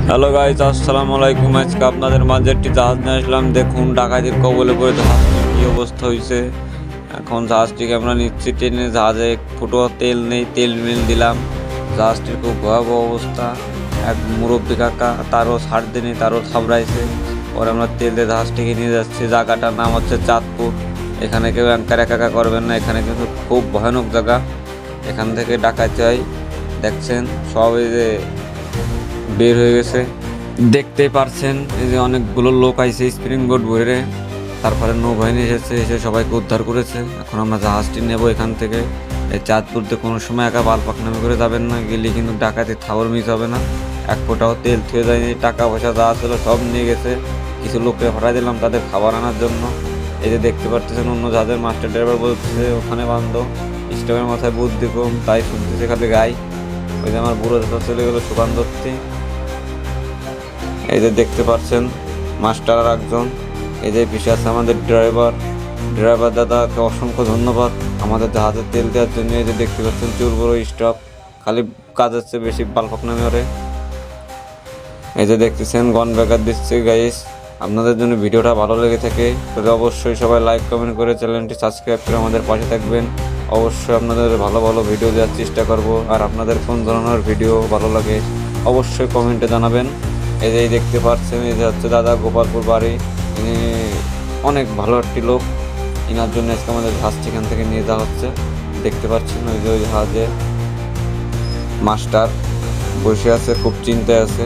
Hello guys, আসসালামু আলাইকুম। আজকে আপনাদের মাঝে একটি জাহাজ নিয়ে আসলাম। দেখুন ডাকাতির কবলে পড়ে জাহাজটির কী অবস্থা হয়েছে। এখন জাহাজটিকে আমরা নিচ্ছি টেনে। জাহাজে এক ফুটো তেল নেই, তেল মিল দিলাম। জাহাজটির খুব ভয়াবহ অবস্থা। এক মুরব্বী কাকা, তারও ছাড় দেয়নি, তারও থাবড়াইছে। পরে আমরা তেল দিয়ে জাহাজটিকে নিয়ে যাচ্ছি। জায়গাটার নাম হচ্ছে চাঁদপুর। এখানে কেউ অ্যাঙ্কার একা করবেন না, এখানে কিন্তু খুব ভয়ানক জায়গা। এখান থেকে ডাকাতি হয়। দেখছেন সব এই যে বের হয়ে গেছে, দেখতেই পারছেন। এই যে অনেকগুলো লোক আইছে স্প্রিং বোট ভরে, তারপরে নৌবাহিনী এসেছে, এসে সবাইকে উদ্ধার করেছে। এখন আমরা জাহাজটি নেব এখান থেকে। এই চাঁদপুরতে কোনো সময় একা বালপাক নামে করে যাবেন না, গেলে কিন্তু ডাকাতি থাবর মিস হবে না। এক ফোঁটাও তেল থুয়ে যায়নি, টাকা পয়সা যা ছিল সব নিয়ে গেছে। কিছু লোককে ভাড়া দিলাম তাদের খাবার আনার জন্য। এই যে দেখতে পারতেছেন অন্য জাহাজের মাস্টার ড্রাইভার বলতেছে ওখানে বান্ধব, স্টোভের মাথায় বুদ্ধি কম, তাই শুনতেছে খালি গাই। ওই যে আমার বুড়ো দাদা চলে গেলো সুকান ধরতে। এই যে দেখতে পাচ্ছেন মাস্টার আর একজন। এই যে পিছিয়ে আছে আমাদের ড্রাইভার দাদাকে অসংখ্য ধন্যবাদ আমাদের জাহাজে তেল দেওয়ার জন্য। এই যে দেখতে পাচ্ছেন চুর বড় স্টপ, খালি কাজ হচ্ছে বেশি বালপাক নামে ওরে। এই যে দেখতেছেন গন ব্যাকার দিচ্ছে গাইস। আপনাদের জন্য ভিডিওটা ভালো লেগে থাকে তবে অবশ্যই সবাই লাইক কমেন্ট করে চ্যানেলটি সাবস্ক্রাইব করে আমাদের পাশে থাকবেন। অবশ্যই আপনাদের ভালো ভালো ভিডিও দেওয়ার চেষ্টা করব। আর আপনাদের কোন ধরনের ভিডিও ভালো লাগে অবশ্যই কমেন্টে জানাবেন। এই যে দেখতে পাচ্ছেন এই যে হচ্ছে দাদা, গোপালপুর বাড়ি। ইনি অনেক ভালো একটি লোক। ইনার জন্য আজকে আমাদের জাহাজটি এখান থেকে নিয়ে যাওয়া হচ্ছে। দেখতে পাচ্ছেন ওই যে ওই জাহাজে মাস্টার বসে আছে, খুব চিন্তায় আছে।